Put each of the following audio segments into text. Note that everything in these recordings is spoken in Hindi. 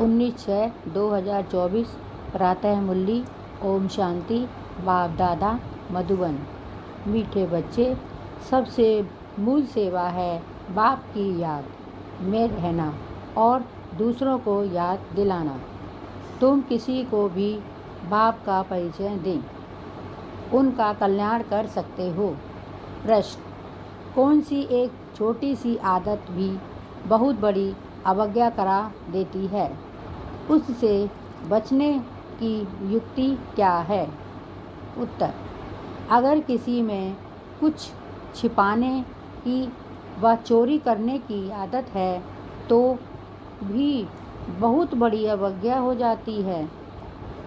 19/6/2024 प्रातः मुरली। ओम शांति। बाप दादा मधुबन। मीठे बच्चे, सबसे मूल सेवा है बाप की याद में रहना और दूसरों को याद दिलाना। तुम किसी को भी बाप का परिचय दें, उनका कल्याण कर सकते हो। प्रश्न: कौन सी एक छोटी सी आदत भी बहुत बड़ी अवज्ञा करा देती है? उससे बचने की युक्ति क्या है? उत्तर: अगर किसी में कुछ छिपाने की व चोरी करने की आदत है तो भी बहुत बड़ी अवज्ञा हो जाती है।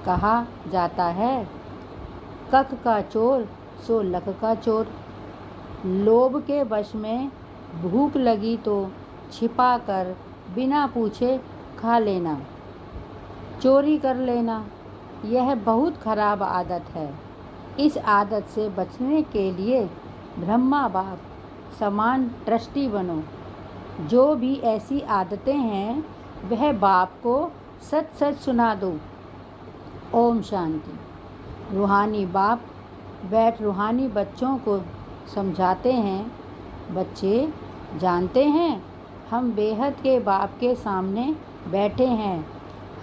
कहा जाता है, कख का चोर सो लख का चोर। लोभ के वश में भूख लगी तो छिपा कर बिना पूछे खा लेना, चोरी कर लेना, यह बहुत खराब आदत है। इस आदत से बचने के लिए ब्रह्मा बाप समान ट्रस्टी बनो। जो भी ऐसी आदतें हैं वह बाप को सच सच सुना दो। ओम शांति। रूहानी बाप बैठ रूहानी बच्चों को समझाते हैं, बच्चे जानते हैं हम बेहद के बाप के सामने बैठे हैं।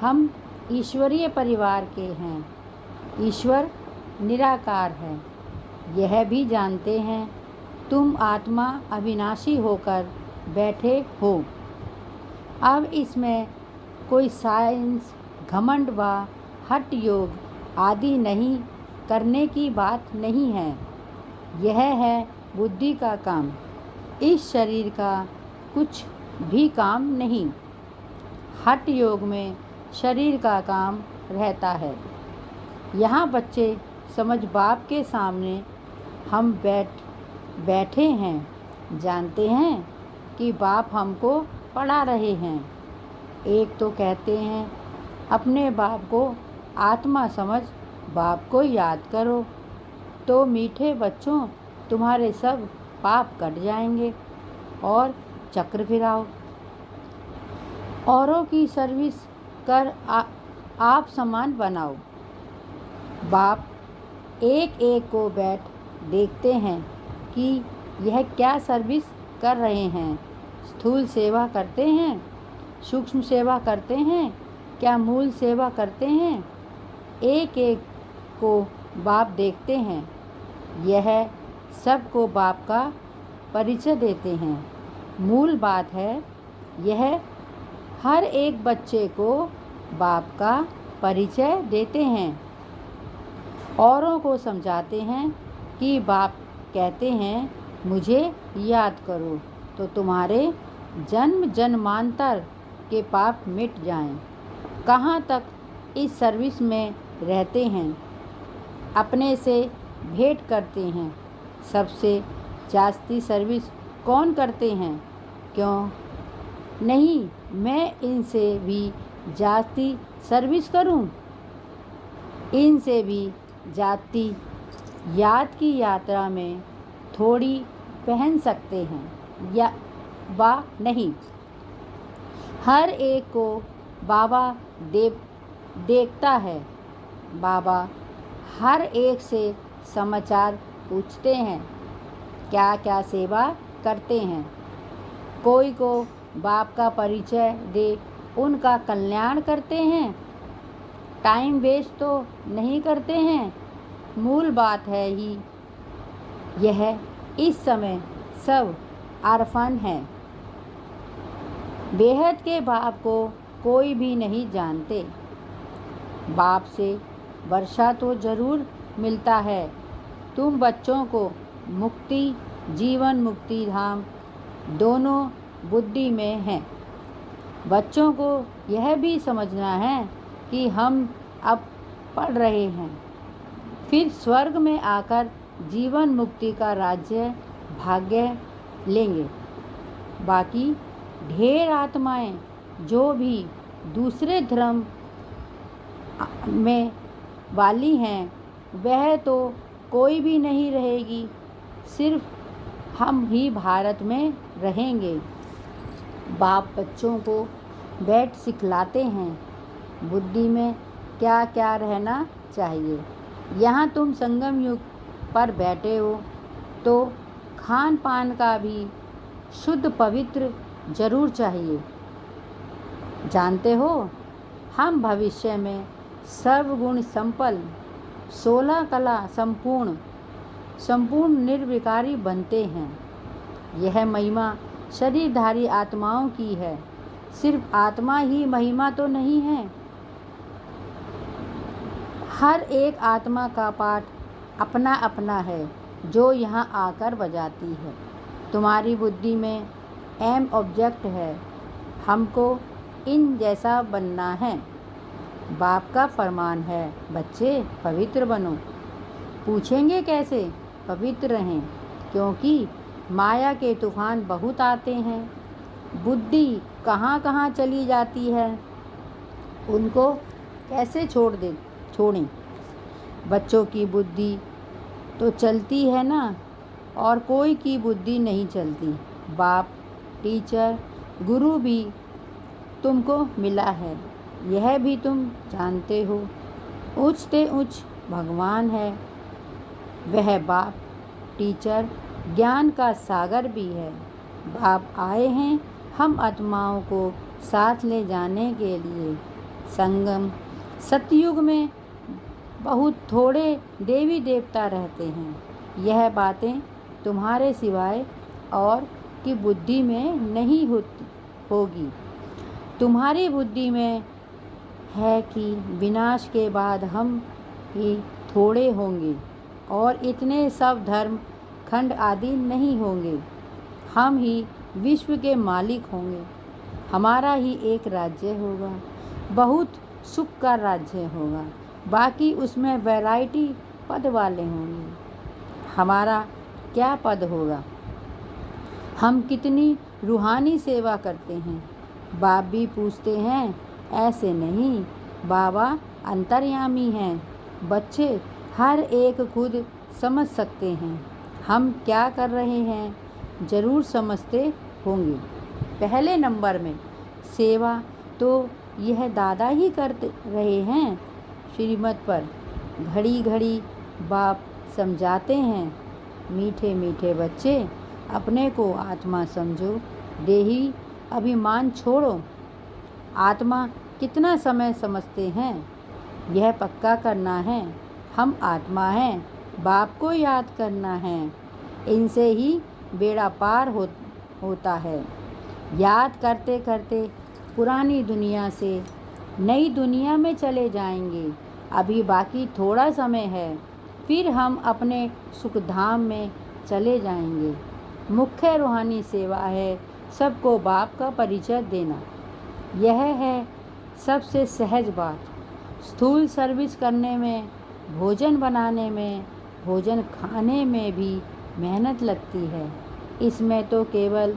हम ईश्वरीय परिवार के हैं। ईश्वर निराकार है। यह भी जानते हैं तुम आत्मा अविनाशी होकर बैठे हो। अब इसमें कोई साइंस, घमंड व हठ योग आदि नहीं करने की बात नहीं है। यह है बुद्धि का काम। इस शरीर का कुछ भी काम नहीं। हठ योग में शरीर का काम रहता है। यहाँ बच्चे समझ बाप के सामने हम बैठे हैं, जानते हैं कि बाप हमको पढ़ा रहे हैं। एक तो कहते हैं अपने बाप को आत्मा समझ बाप को याद करो, तो मीठे बच्चों तुम्हारे सब पाप कट जाएंगे और चक्र फिराओ। औरों की सर्विस कर आप समान बनाओ। बाप एक एक को बैठ देखते हैं कि यह क्या सर्विस कर रहे हैं। स्थूल सेवा करते हैं, सूक्ष्म सेवा करते हैं, क्या मूल सेवा करते हैं? एक एक को बाप देखते हैं। यह सबको बाप का परिचय देते हैं। मूल बात है यह हर एक बच्चे को बाप का परिचय देते हैं। औरों को समझाते हैं कि बाप कहते हैं मुझे याद करो तो तुम्हारे जन्म जन्मांतर के पाप मिट जाएं। कहाँ तक इस सर्विस में रहते हैं, अपने से भेंट करते हैं। सबसे जास्ती सर्विस कौन करते हैं? क्यों नहीं मैं इनसे भी जास्ती सर्विस करूं? इनसे भी जाती याद की यात्रा में थोड़ी पहन सकते हैं या वा नहीं। हर एक को बाबा देखता है। बाबा हर एक से समाचार पूछते हैं, क्या क्या सेवा करते हैं। कोई को बाप का परिचय दे उनका कल्याण करते हैं। टाइम वेस्ट तो नहीं करते हैं। मूल बात है ही यह इस समय सब आरफन है। बेहद के बाप को कोई भी नहीं जानते। बाप से वर्षा तो ज़रूर मिलता है। तुम बच्चों को मुक्ति, जीवन मुक्ति धाम दोनों बुद्धि में है। बच्चों को यह भी समझना है कि हम अब पढ़ रहे हैं, फिर स्वर्ग में आकर जीवन मुक्ति का राज्य भाग्य लेंगे। बाकी ढेर आत्माएं जो भी दूसरे धर्म में वाली हैं वह तो कोई भी नहीं रहेगी, सिर्फ हम ही भारत में रहेंगे। बाप बच्चों को बैठ सिखलाते हैं बुद्धि में क्या क्या रहना चाहिए। यहाँ तुम संगम युग पर बैठे हो तो खान पान का भी शुद्ध पवित्र जरूर चाहिए। जानते हो, हम भविष्य में सर्वगुण संपन्न 16 कला संपूर्ण निर्विकारी बनते हैं। यह महिमा शरीरधारी आत्माओं की है। सिर्फ आत्मा ही महिमा तो नहीं है, हर एक आत्मा का पाठ अपना अपना है जो यहाँ आकर बजाती है। तुम्हारी बुद्धि में एम ऑब्जेक्ट है, हमको इन जैसा बनना है। बाप का फरमान है, बच्चे पवित्र बनो। पूछेंगे कैसे पवित्र रहें, क्योंकि माया के तूफान बहुत आते हैं। बुद्धि कहाँ कहाँ चली जाती है, उनको कैसे छोड़ें। बच्चों की बुद्धि तो चलती है ना, और कोई की बुद्धि नहीं चलती। बाप, टीचर, गुरु भी तुमको मिला है, यह भी तुम जानते हो। उच्च से उच्च भगवान है, वह बाप, टीचर, ज्ञान का सागर भी है। बाप आए हैं हम आत्माओं को साथ ले जाने के लिए। संगम सतयुग में बहुत थोड़े देवी देवता रहते हैं। यह बातें तुम्हारे सिवाय और की बुद्धि में नहीं होगी। तुम्हारी बुद्धि में है कि विनाश के बाद हम ही थोड़े होंगे और इतने सब धर्म खंड आदि नहीं होंगे। हम ही विश्व के मालिक होंगे। हमारा ही एक राज्य होगा, बहुत सुख का राज्य होगा। बाकी उसमें वैरायटी पद वाले होंगे। हमारा क्या पद होगा? हम कितनी रूहानी सेवा करते हैं। बाप भी पूछते हैं, ऐसे नहीं, बाबा अंतर्यामी हैं। बच्चे हर एक खुद समझ सकते हैं हम क्या कर रहे हैं, ज़रूर समझते होंगे। पहले नंबर में सेवा तो यह दादा ही करते रहे हैं। श्रीमत पर घड़ी घड़ी बाप समझाते हैं, मीठे मीठे बच्चे, अपने को आत्मा समझो, देही अभिमान छोड़ो। आत्मा कितना समय समझते हैं, यह पक्का करना है। हम आत्मा हैं, बाप को याद करना है। इनसे ही बेड़ा पार होता है। याद करते करते पुरानी दुनिया से नई दुनिया में चले जाएंगे। अभी बाकी थोड़ा समय है, फिर हम अपने सुखधाम में चले जाएंगे। मुख्य रूहानी सेवा है सबको बाप का परिचय देना। यह है सबसे सहज बात। स्थूल सर्विस करने में, भोजन बनाने में, भोजन खाने में भी मेहनत लगती है। इसमें तो केवल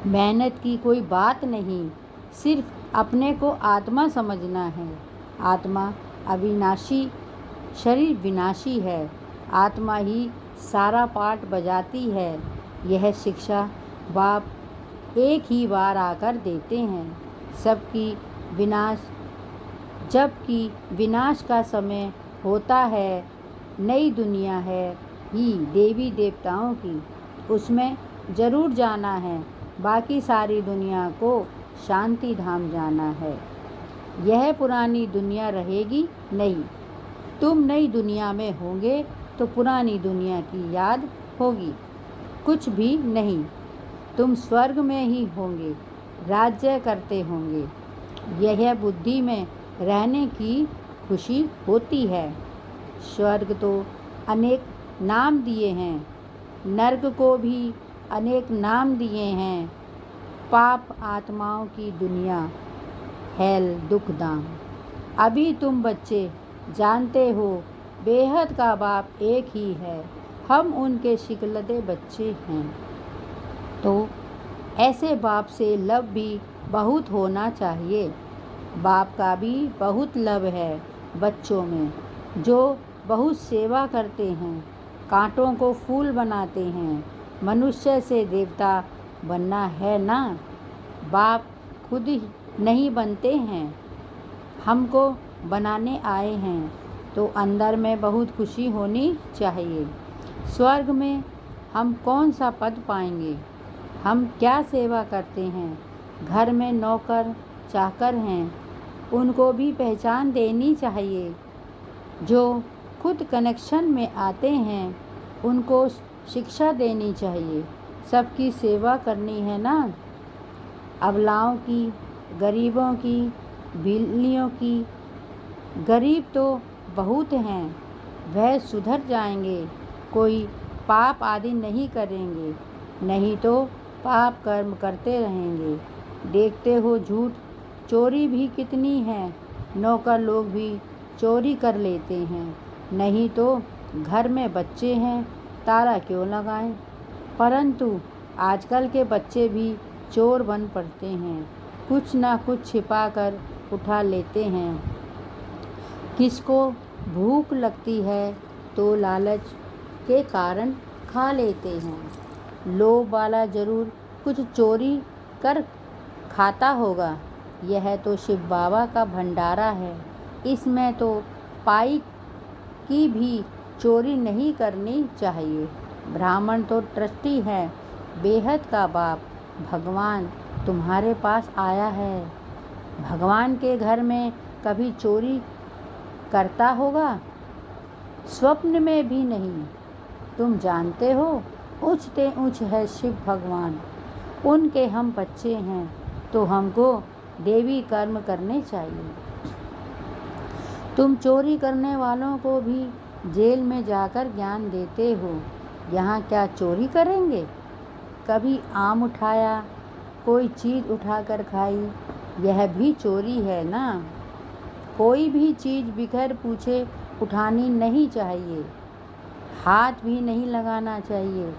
मेहनत की कोई बात नहीं, सिर्फ अपने को आत्मा समझना है। आत्मा अविनाशी, शरीर विनाशी है। आत्मा ही सारा पाठ बजाती है। यह शिक्षा बाप एक ही बार आकर देते हैं। जबकि विनाश का समय होता है, नई दुनिया है ही देवी देवताओं की, उसमें ज़रूर जाना है। बाकी सारी दुनिया को शांति धाम जाना है। यह पुरानी दुनिया रहेगी नहीं। तुम नई दुनिया में होंगे तो पुरानी दुनिया की याद होगी, कुछ भी नहीं। तुम स्वर्ग में ही होंगे, राज्य करते होंगे। यह बुद्धि में रहने की खुशी होती है। स्वर्ग तो अनेक नाम दिए हैं, नर्क को भी अनेक नाम दिए हैं। पाप आत्माओं की दुनिया, हेल, दुखधाम। अभी तुम बच्चे जानते हो, बेहद का बाप एक ही है। हम उनके शिकलते बच्चे हैं। तो ऐसे बाप से लव भी बहुत होना चाहिए। बाप का भी बहुत लव है बच्चों में, जो बहुत सेवा करते हैं, कांटों को फूल बनाते हैं। मनुष्य से देवता बनना है ना। बाप खुद ही नहीं बनते हैं, हमको बनाने आए हैं, तो अंदर में बहुत खुशी होनी चाहिए। स्वर्ग में हम कौन सा पद पाएंगे? हम क्या सेवा करते हैं? घर में नौकर चाकर हैं, उनको भी पहचान देनी चाहिए। जो खुद कनेक्शन में आते हैं, उनको शिक्षा देनी चाहिए। सबकी सेवा करनी है ना, अबलाओं की, गरीबों की, बिल्लियों की। गरीब तो बहुत हैं, वह सुधर जाएंगे, कोई पाप आदि नहीं करेंगे, नहीं तो पाप कर्म करते रहेंगे। देखते हो झूठ चोरी भी कितनी है, नौकर लोग भी चोरी कर लेते हैं। नहीं तो घर में बच्चे हैं, ताला क्यों लगाएं? परंतु आजकल के बच्चे भी चोर बन पड़ते हैं, कुछ ना कुछ छिपा कर उठा लेते हैं। किसको भूख लगती है तो लालच के कारण खा लेते हैं। लोभ वाला जरूर कुछ चोरी कर खाता होगा। यह तो शिव बाबा का भंडारा है, इसमें तो पाई की भी चोरी नहीं करनी चाहिए। ब्राह्मण तो ट्रस्टी है, बेहद का बाप भगवान तुम्हारे पास आया है। भगवान के घर में कभी चोरी करता होगा? स्वप्न में भी नहीं। तुम जानते हो, ऊंचते ऊंच है शिव भगवान, उनके हम बच्चे हैं, तो हमको देवी कर्म करने चाहिए। तुम चोरी करने वालों को भी जेल में जाकर ज्ञान देते हो, यहाँ क्या चोरी करेंगे? कभी आम उठाया, कोई चीज़ उठाकर खाई, यह भी चोरी है ना। कोई भी चीज़ बिखर पूछे उठानी नहीं चाहिए, हाथ भी नहीं लगाना चाहिए।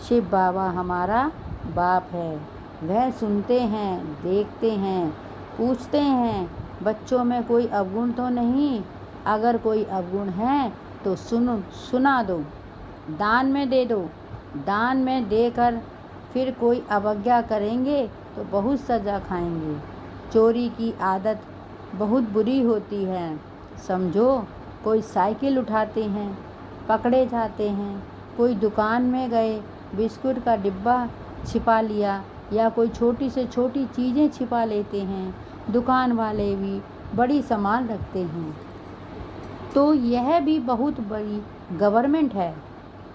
शिव बाबा हमारा बाप है, वह सुनते हैं, देखते हैं, पूछते हैं बच्चों में कोई अवगुण तो नहीं। अगर कोई अवगुण है तो सुना दो, दान में दे दो। दान में देकर फिर कोई अवज्ञा करेंगे तो बहुत सज़ा खाएंगे। चोरी की आदत बहुत बुरी होती है। समझो, कोई साइकिल उठाते हैं, पकड़े जाते हैं। कोई दुकान में गए, बिस्कुट का डिब्बा छिपा लिया, या कोई छोटी से छोटी चीज़ें छिपा लेते हैं। दुकान वाले भी बड़ी संभाल रखते हैं। तो यह भी बहुत बड़ी गवर्नमेंट है,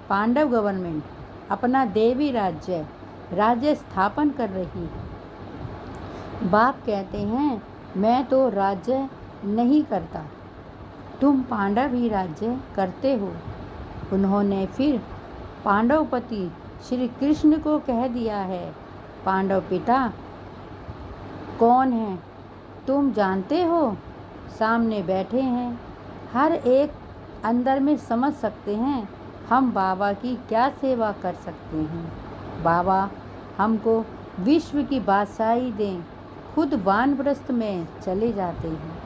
पांडव गवर्नमेंट, अपना देवी राज्य स्थापन कर रही है। बाप कहते हैं, मैं तो राज्य नहीं करता, तुम पांडव ही राज्य करते हो। उन्होंने फिर पांडवपति श्री कृष्ण को कह दिया है, पांडव पिता कौन है तुम जानते हो? सामने बैठे हैं, हर एक अंदर में समझ सकते हैं हम बाबा की क्या सेवा कर सकते हैं। बाबा हमको विश्व की बादशाही दें, खुद वानप्रस्थ में चले जाते हैं,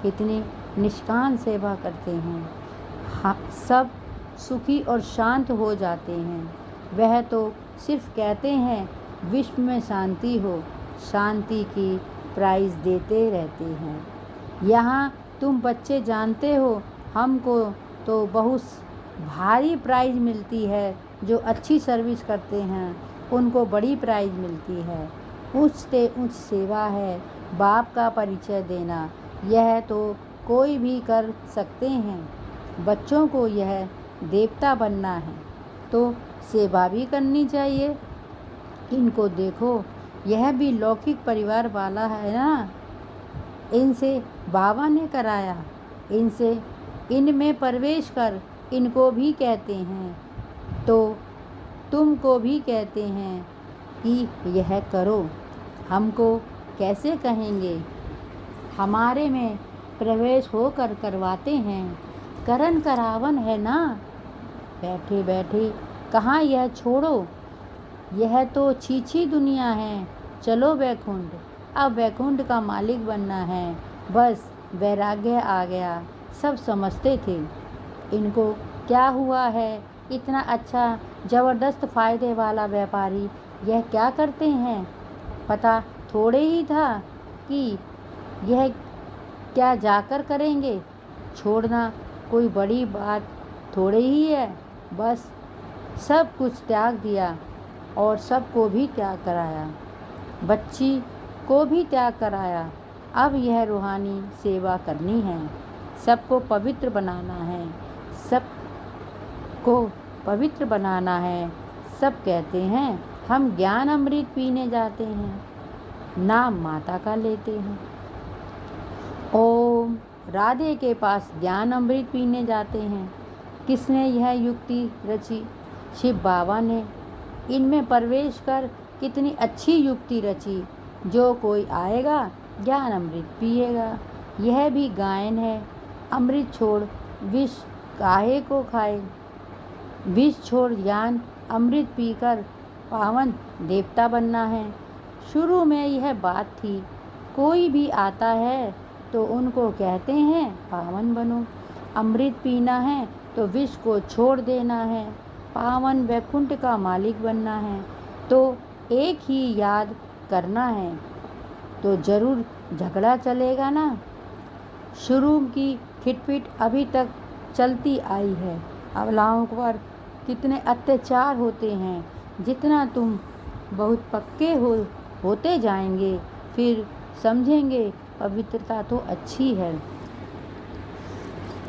कितनी निष्काम सेवा करते हैं। सब सुखी और शांत हो जाते हैं। वह तो सिर्फ कहते हैं विश्व में शांति हो, शांति की प्राइज़ देते रहते हैं। यहाँ तुम बच्चे जानते हो, हमको तो बहुत भारी प्राइज़ मिलती है। जो अच्छी सर्विस करते हैं उनको बड़ी प्राइज़ मिलती है। ऊंचते ऊंच सेवा है, बाप का परिचय देना, यह तो कोई भी कर सकते हैं। बच्चों को यह देवता बनना है तो सेवा भी करनी चाहिए। इनको देखो, यह भी लौकिक परिवार वाला है ना, इनसे बाबा ने कराया, इनमें प्रवेश कर, इनको भी कहते हैं। तो तुमको भी कहते हैं कि यह करो। हमको कैसे कहेंगे? हमारे में प्रवेश होकर करवाते हैं। करण करावन है ना। बैठे बैठे कहाँ यह छोड़ो, यह तो छीछी दुनिया है। चलो वैकुंठ, अब वैकुंठ का मालिक बनना है। बस वैराग्य आ गया। सब समझते थे इनको क्या हुआ है, इतना अच्छा ज़बरदस्त फ़ायदे वाला व्यापारी यह क्या करते हैं, पता थोड़े ही था। कि यह क्या जाकर करेंगे? छोड़ना कोई बड़ी बात थोड़ी ही है। बस सब कुछ त्याग दिया और सबको भी त्याग कराया, बच्ची को भी त्याग कराया। अब यह रूहानी सेवा करनी है, सबको पवित्र बनाना है, सबको पवित्र बनाना है। सब कहते हैं हम ज्ञान अमृत पीने जाते हैं, नाम माता का लेते हैं। ओम राधे के पास ज्ञान अमृत पीने जाते हैं। किसने यह युक्ति रची? शिव बाबा ने। इनमें प्रवेश कर कितनी अच्छी युक्ति रची। जो कोई आएगा ज्ञान अमृत पिएगा। यह भी गायन है। अमृत छोड़ विष काहे को खाए। विष छोड़ ज्ञान अमृत पीकर पावन देवता बनना है। शुरू में यह बात थी, कोई भी आता है तो उनको कहते हैं पावन बनो। अमृत पीना है तो विष को छोड़ देना है, पावन वैकुंठ का मालिक बनना है। तो एक ही याद करना है, तो जरूर झगड़ा चलेगा ना। शुरू की खिटपिट अभी तक चलती आई है। अबलाओं पर कितने अत्याचार होते हैं। जितना तुम बहुत पक्के होते जाएंगे, फिर समझेंगे पवित्रता तो अच्छी है।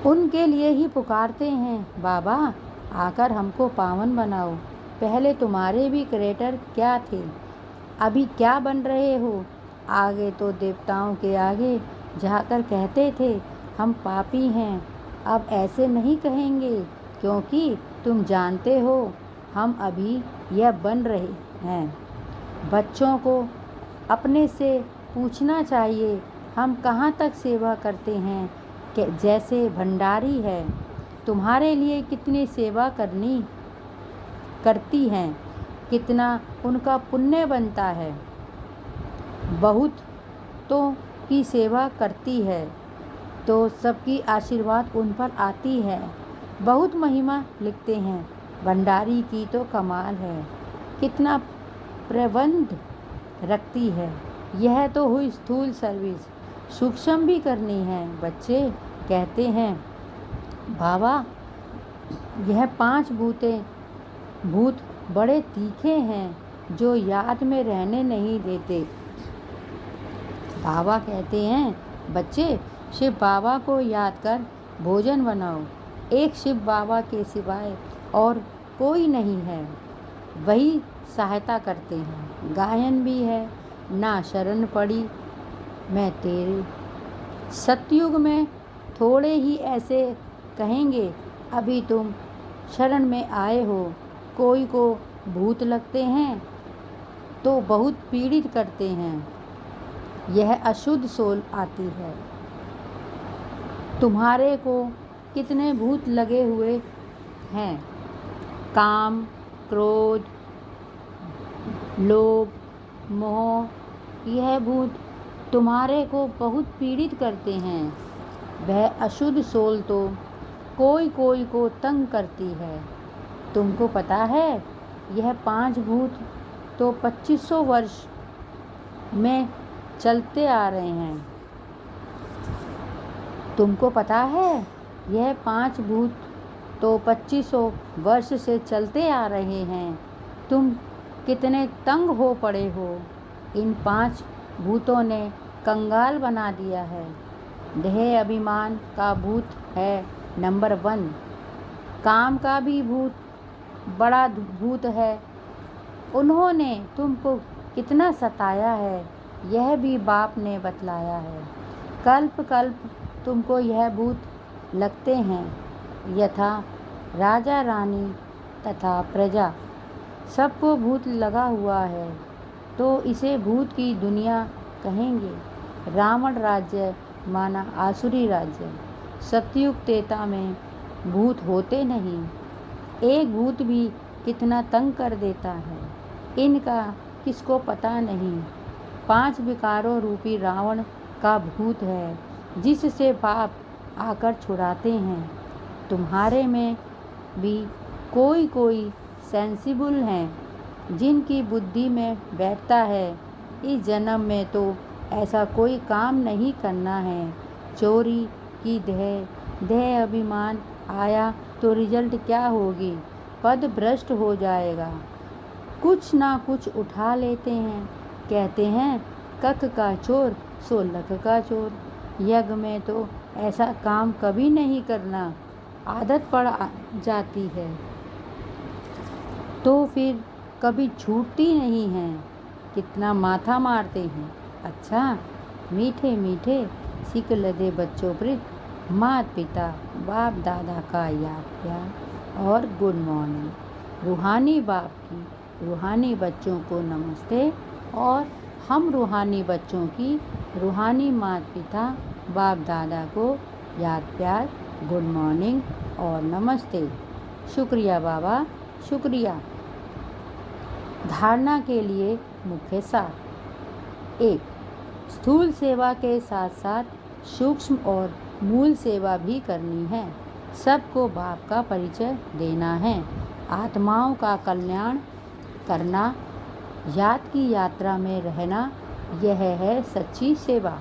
उनके लिए ही पुकारते हैं, बाबा आकर हमको पावन बनाओ। पहले तुम्हारे भी क्रिएटर क्या थे, अभी क्या बन रहे हो? आगे तो देवताओं के आगे जाकर कहते थे हम पापी हैं। अब ऐसे नहीं कहेंगे, क्योंकि तुम जानते हो हम अभी यह बन रहे हैं। बच्चों को अपने से पूछना चाहिए, हम कहाँ तक सेवा करते हैं? कि जैसे भंडारी है, तुम्हारे लिए कितनी सेवा करती हैं, कितना उनका पुण्य बनता है। बहुत तो की सेवा करती है तो सबकी आशीर्वाद उन पर आती है। बहुत महिमा लिखते हैं, भंडारी की तो कमाल है, कितना प्रबंध रखती है। यह तो हुई स्थूल सर्विस, सूक्ष्म भी करनी है। बच्चे कहते हैं, बाबा यह 5 भूत बड़े तीखे हैं जो याद में रहने नहीं देते। बाबा कहते हैं, बच्चे शिव बाबा को याद कर भोजन बनाओ। एक शिव बाबा के सिवाय और कोई नहीं है, वही सहायता करते हैं। गायन भी है, ना शरण पड़ी मैं तेरे। सतयुग में थोड़े ही ऐसे कहेंगे, अभी तुम शरण में आए हो। कोई को भूत लगते हैं तो बहुत पीड़ित करते हैं, यह अशुद्ध सोल आती है। तुम्हारे को कितने भूत लगे हुए हैं, काम, क्रोध, लोभ, मोह, यह भूत तुम्हारे को बहुत पीड़ित करते हैं। वह अशुद्ध सोल तो कोई कोई को तंग करती है। तुमको पता है यह 5 भूत तो 2500 वर्ष में चलते आ रहे हैं। तुमको पता है यह 5 भूत तो 2500 वर्ष से चलते आ रहे हैं। तुम कितने तंग हो पड़े हो। इन 5 भूतों ने कंगाल बना दिया है। देह अभिमान का भूत है नंबर 1। काम का भी भूत बड़ा भूत है। उन्होंने तुमको कितना सताया है, यह भी बाप ने बतलाया है। कल्प कल्प तुमको यह भूत लगते हैं, यथा राजा रानी तथा प्रजा सबको भूत लगा हुआ है, तो इसे भूत की दुनिया कहेंगे। रावण राज्य माना आसुरी राज्य। सतयुग त्रेता में भूत होते नहीं। एक भूत भी कितना तंग कर देता है, इनका किसको पता नहीं। 5 विकारों रूपी रावण का भूत है, जिससे पाप आकर छुड़ाते हैं। तुम्हारे में भी कोई कोई सेंसिबल हैं, जिनकी बुद्धि में बैठता है इस जन्म में तो ऐसा कोई काम नहीं करना है। चोरी की देह अभिमान आया तो रिजल्ट क्या होगी? पद भ्रष्ट हो जाएगा। कुछ ना कुछ उठा लेते हैं। कहते हैं कख का चोर सो लख का चोर। यज्ञ में तो ऐसा काम कभी नहीं करना, आदत पड़ जाती है तो फिर कभी छूटती नहीं है। कितना माथा मारते हैं। अच्छा, मीठे मीठे सीख लदे बच्चों पर माता पिता बाप दादा का याद प्यार और गुड मॉर्निंग। रूहानी बाप की रूहानी बच्चों को नमस्ते और हम रूहानी बच्चों की रूहानी माता पिता बाप दादा को याद प्यार, गुड मॉर्निंग और नमस्ते। शुक्रिया बाबा, शुक्रिया। धारणा के लिए मुख्य सार। 1. स्थूल सेवा के साथ साथ सूक्ष्म और मूल सेवा भी करनी है। सबको बाप का परिचय देना है। आत्माओं का कल्याण करना, याद की यात्रा में रहना, यह है सच्ची सेवा।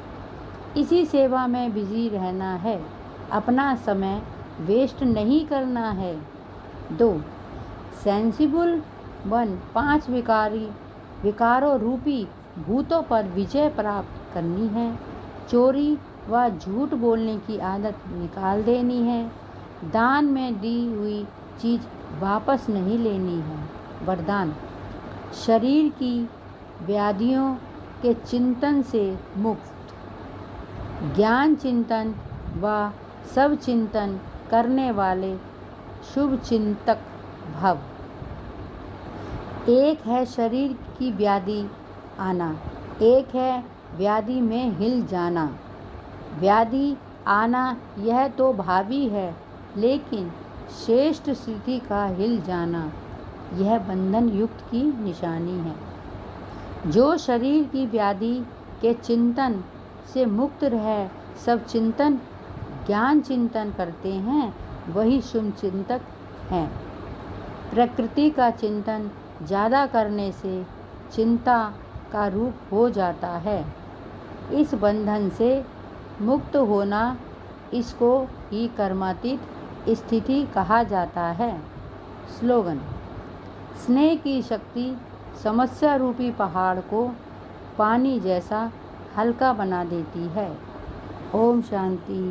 इसी सेवा में बिजी रहना है। अपना समय वेस्ट नहीं करना है। 2. सेंसिबल 1. 5 विकारों रूपी भूतों पर विजय प्राप्त करनी है। चोरी व झूठ बोलने की आदत निकाल देनी है। दान में दी हुई चीज़ वापस नहीं लेनी है। वरदान: शरीर की व्याधियों के चिंतन से मुक्त, ज्ञान चिंतन व सब चिंतन करने वाले शुभ चिंतक भव। एक है शरीर की व्याधि आना, एक है व्याधि में हिल जाना। व्याधि आना यह तो भावी है, लेकिन श्रेष्ठ स्थिति का हिल जाना यह बंधन युक्त की निशानी है। जो शरीर की व्याधि के चिंतन से मुक्त रह सब चिंतन ज्ञान चिंतन करते हैं, वही शुभ चिंतक हैं। प्रकृति का चिंतन ज़्यादा करने से चिंता का रूप हो जाता है। इस बंधन से मुक्त होना, इसको ही कर्मातीत स्थिति कहा जाता है। स्लोगन: स्नेह की शक्ति समस्या रूपी पहाड़ को पानी जैसा हल्का बना देती है। ओम शांति।